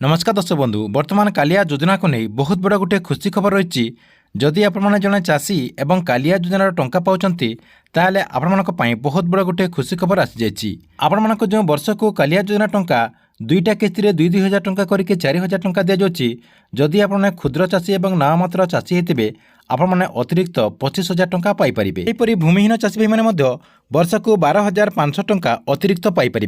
नमस्कार दर्शक बंधु वर्तमान कालिया योजना को नहीं बहुत बड़ा गोटे खुशी खबर रही। जदि आपण जड़े चाषी एवं कालिया योजनार टंका पाँच ताहले आपण बहुत बड़ा गोटे खुशी खबर आसी जाइए। आपण मानक जो वर्ष को कालिया योजना टंका दुईटा किस्ती में 2,000 टंका करके 4,000 टंका दि जाऊँगी। जदि आपण क्षुद्र चाषी और नाममात्र चाषी होते आपण मैंने अतिरिक्त 25,000 टंका पाइपर। यहपरी भूमिहीन चाषी भाई मैंने वर्ष को 12,500 टंका अतिरिक्त पाइपर।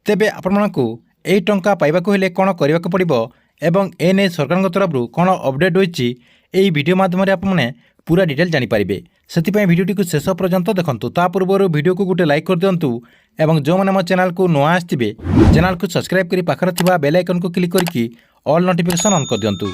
तेबे आपण मानक यही टंका पाइबाकू हेले कौन करने पड़ो एवं एने सरकार तरफ कौन अपडेट होती यही वीडियो माध्यम आपने पूरा डिटेल जानीपारे। से भिडियोटी को शेष पर्यंत देखंतु। ता पूर्व वीडियो को गोटे लाइक कर दिंतु एवं जो मैंने मो चैनल को नुआ आसवे चैनल को सब्सक्राइब कर पाखर थिबा बेल आइकन को क्लिक करके ऑल नोटिफिकेशन ऑन कर दिंतु।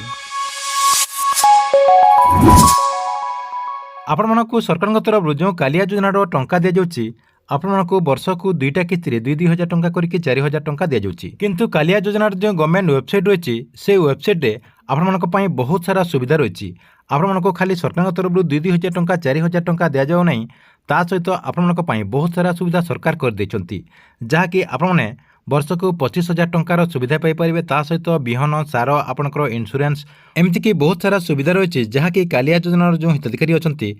आपण मानक सरकार तरफ जो कालिया योजनार टंका दि जाऊँगी आपण वर्ष को दुईटा किस्ती में 2,000 टंका करके 4,000 टंका दि जाऊँगी। किंतु कालिया योजनार जो गवर्नमेंट वेबसाइट रही से वेबसाइट रे आपण बहुत सारा सुविधा रही। आपण खाली सरकार तरफ 2,000 टंका 4,000 टंका दि जाऊ ना ता सहित आपण बहुत सारा सुविधा सरकार कर देछंती जहाँकि आपण वर्ष को 25,000 टंकार सुविधा पाइपर। ता सहित बिहन सार आपणकर इन्शुरांस एमतीक बहुत सारा सुविधा रही जहाँकि कालिया योजनार जो हिताधिकारी अच्छा से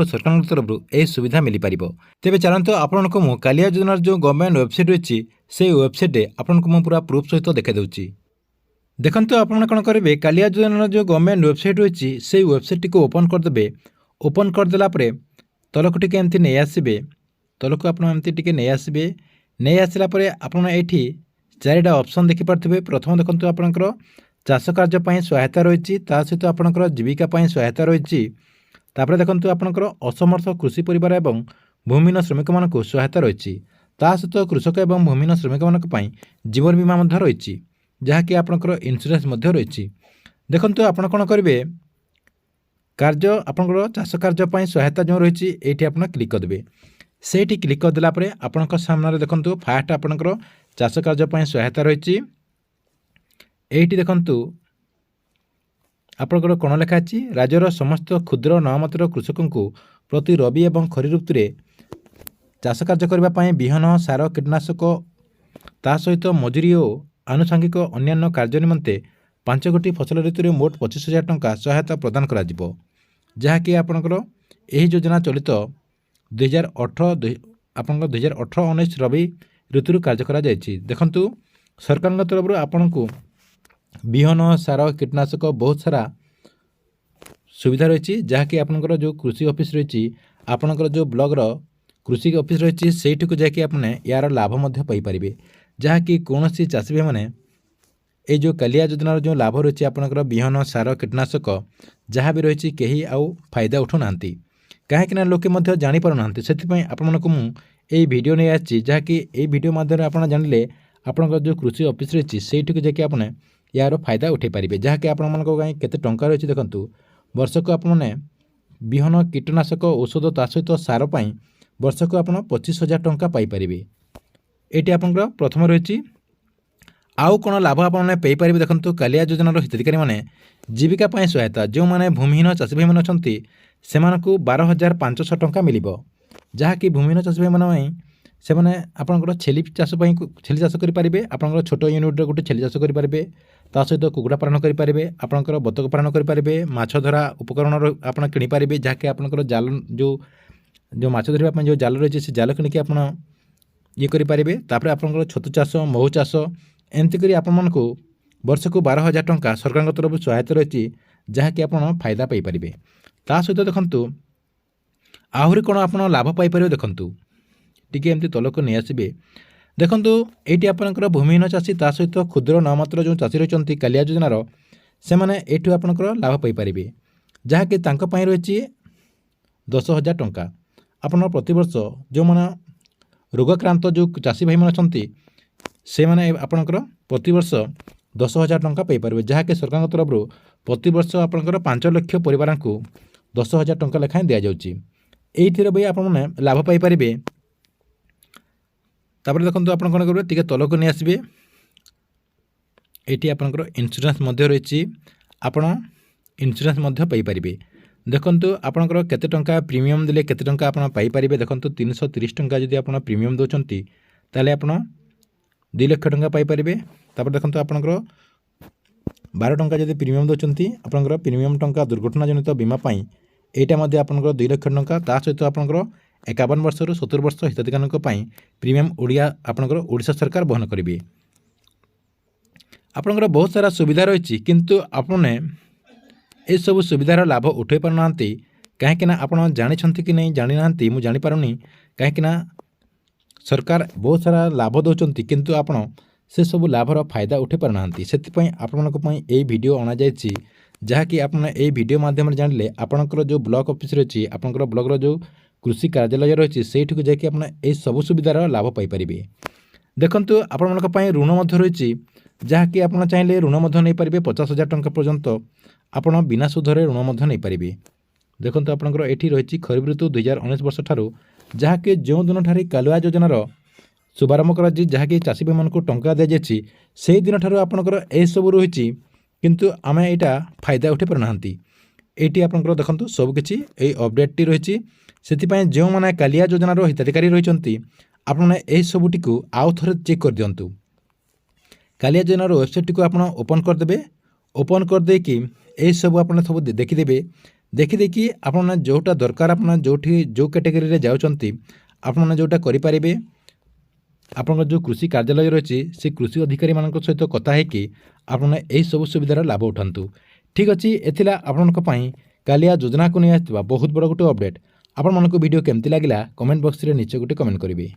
सरकार तरफ यह सुविधा मिल पार। तेज चलते आपण को कालिया योजनार जो गवर्नमेंट वेबसाइट रही से वेबसाइट आपको पूरा प्रूफ सहित देखा दूची। देखो आपड़ कौन करेंगे कालिया योजनार जो गवर्नमेंट वेबसाइट रही से वेबसाइट को ओपन करदे। ओपन करदेला तलक टी एमती नहीं आसबे तलक आपमती नहीं आसबे। नहीं आसला आपड़ ये चारिटा ऑप्शन देखिपे। प्रथम देखो आपंकर चाष कार्य सहायता रही सहित आपंकर जीविका सहायता रही। देखो आपंकर असमर्थ कृषि परिवार एवं भूमिहीन श्रमिक मानक सहायता रही। सहित कृषक एवं भूमिहीन श्रमिक मानक जीवन बीमा रही जहाँकि आपंकर इन्शुरांस रही। देखो आप कौन करेंगे कार्य आपंकर चाष कार्य सहायता जो रही ये आप क्लिक करदे। से क्लिक करदेला आपण सामने देखो फास्ट आपंकर चाष कार्य सहायता रही। ये देखु आपंकर कौन लिखाही राज्यर समस्त क्षुद्र नाममात्र कृषकों को प्रति रवि और खरी ऋतु में चाष कार्य करने बिहन सार कीटनाशक ता सहित मजूरी और आनुषंगिक अन्य कार्य निमंते 5 गोटी फसल ऋतु में मोट 25,000 टंका सहायता प्रदान करा जिवो। जहाँकि आपंकर यही योजना चलित 2018-19 रवि ऋतु कार्य करा जायछि। देखंतु सरकार तरफ आपन को बिहन सार कीटनाशक बहुत सारा सुविधा रही जहाँकि आपंकर जो कृषि ऑफिस रही आपंकर जो ब्लॉक कृषि ऑफिस रही सेठी को जाकि आपने यार लाभ पाइपर। जहाँकि कौन सी चाषी भाई मैंने ये जो कालिया योजनार जो लाभ रही आपंकर बिहन सार कीटनाशक जहाँ भी रही कहीं आउ फायदा उठुना कहीं लोके जापार ना से आपको वीडियो नहीं आसी जहाँकि ये वीडियो माध्यम आप जानले आपंकर जो कृषि ऑफिस रही सेठी को जाकि आपने यार फायदा उठे पारे। जहाँकि आपण केते टंका रही देखंतु वर्ष को आपने बिहन कीटनाशक औषध ता सहित सार वर्ष को आप 25,000 टंका पाइपर। ये आपंकर प्रथम रही आउ कौन लाभ आपपारे। देखो कालिया योजनार हिताधिकारी मैंने जीविका सहायता जो मैंने भूमिहीन चाषी भाई मैंने से 12,500 टंका मिल जहाँकि भूमिहीन चाषी भाई मैंने से आपंकर छेली चाष छेली चाष करेंगे। आपंकर छोट यूनिट गोटे छेली चाष करेंगे ता सहित कुकुड़ा पालन करेंगे आपंकर बतक पालन करेंगे माछ धरा उपकरण आप किनीपारे जहाँकि आपंकर जाल जो माछ धरने जो जाल रही है जाल किनिकी आप ये करेंगे। आपंकर छतु चाष महू चाष एमती कर आपण को वर्ष को 12,000 टंका सरकार तरफ सहायता रही जहाँकि आप फायदा पाइपर। ता सहित देखु आहरी कौन आप लाभ पाइपर। देखु टी एमती तलक नहीं आसबे। देखु ये आपंकर भूमिहीन चाषी ता सहित क्षुद्र नाममात्र जो चाषी रही कालिया योजनार से मैंने आपंकर लाभ पाइपर जहाँकि रही 10,000 टंका। आपन प्रतिवर्ष जो मैंने रोगाक्रांत जो चाषी भाई मैंने से मैंने आपंकर प्रतिवर्ष 10,000 टंका पाइपर जहाँकि सरकार तरफ प्रतिवर्ष आपंकर 5 लाख परिवार को 10,000 टंका लेखाएं दि जाऊँगी। ये भाई आपने लाभ पाइपर। तापर देखो आप कौन करेंगे टी तलक नहीं आसबे। ये आपंकर इन्शुरांस रही आपड़ इन्शुरांस पाइपर। देखो आपंकर केते टंका प्रीमियम देले केते टंका आप पाइपर। देखो 330 टंका जदि आप प्रीमियम दौरान ताले आप 2 लाख टंका पाइपर। तापर देखो आपंकर 12 ଟଙ୍କା ଯଦି ପ୍ରିମିୟମ୍ ଦେଉଛନ୍ତି ଆପଣଙ୍କର ପ୍ରିମିୟମ୍ ଟଙ୍କା ଦୁର୍ଘଟଣା ଜନିତ ବୀମା ପାଇଁ এইটা ମଧ୍ୟ ଆପଣଙ୍କର 2 ଲକ୍ଷ ଟଙ୍କା ତା ସହିତ ଆପଣଙ୍କର 51 ବର୍ଷରୁ 70 ବର୍ଷ ହିତାଧିକାରୀଙ୍କ ପାଇଁ ପ୍ରିମିୟମ୍ ଆପଣଙ୍କର ଓଡ଼ିଶା ସରକାର ବହନ କରିବେ। ଆପଣଙ୍କର ବହୁତ ସାରା ସୁବିଧା ରହିଛି କିନ୍ତୁ ଆପଣ ଏସବୁ ସୁବିଧାର ଲାଭ ଉଠାଇ ପାରୁନାହାନ୍ତି କାହିଁକିନା ଆପଣ ଜାଣିଛନ୍ତି କି ନାହିଁ ଜାଣିନାହାନ୍ତି ମୁଁ ଜାଣିପାରୁନି କାହିଁକିନା ସରକାର ବହୁତ ସାରା ଲାଭ ଦେଉଛନ୍ତି କିନ୍ତୁ ଆପଣ ସେସବୁ ଲାଭର ଫାଇଦା ଉଠାଇ ପାରୁନାହାନ୍ତି। ସେଥିପାଇଁ ଆପଣଙ୍କ ପାଇଁ ଏହି ଭିଡ଼ିଓ ଅଣାଯାଇଛି ଯାହାକି ଆପଣ ଏହି ଭିଡ଼ିଓ ମାଧ୍ୟମରେ ଜାଣିଲେ ଆପଣଙ୍କର ଯେଉଁ ବ୍ଲକ ଅଫିସ୍ ରହିଛି ଆପଣଙ୍କର ବ୍ଲକର ଯେଉଁ କୃଷି କାର୍ଯ୍ୟାଳୟ ରହିଛି ସେଇଠିକୁ ଯାଇକି ଆପଣ ଏହି ସବୁ ସୁବିଧାର ଲାଭ ପାଇପାରିବେ। ଦେଖନ୍ତୁ ଆପଣମାନଙ୍କ ପାଇଁ ଋଣ ମଧ୍ୟ ରହିଛି ଯାହାକି ଆପଣ ଚାହିଁଲେ ଋଣ ମଧ୍ୟ ନେଇପାରିବେ 50,000 ଟଙ୍କା ପର୍ଯ୍ୟନ୍ତ ଆପଣ ବିନା ସୁଧରେ ଋଣ ମଧ୍ୟ ନେଇପାରିବେ। ଦେଖନ୍ତୁ ଆପଣଙ୍କର ଏଠି ରହିଛି ଖରିଫ ଋତୁ 2019 ବର୍ଷ ଠାରୁ ଯାହାକି ଯେଉଁ ଦିନଠାରୁ କାଲୁଆ ଯୋଜନାର शुभारंभ कर जहाँकि चाषी भाई मानक टंका दी जाए से दिन ठार आपंकर यू रही किंतु आम यहाँ फायदा उठे पारना ये आपंकर देखो सबकि अपडेट टी रही से जो मैंने कालिया योजनार हिताधिकारी रही आपने यही सबुटी आउ थे चेक कर दिंतु। कालिया योजनार वेबसाइट को आप ओपन करदे ओपन करदेकि यही सब आप सब देखीदे देखीदेकि आपने जोटा दरकार आप जो कैटेगरी जाऊँच आपने जोटा करें आपन जो कृषि कार्यालय रही से कृषि अधिकारी मान सहित कथा है आपने यही सब सुविधार लाभ उठातु। ठीक अच्छे एथिला आपण कालिया योजना को नहीं आसवा बहुत बड़ गोटे अपडेट। आपण मानक वीडियो केमती लगिला कमेंट बॉक्स रे नीचे गोटे कमेंट करेंगे।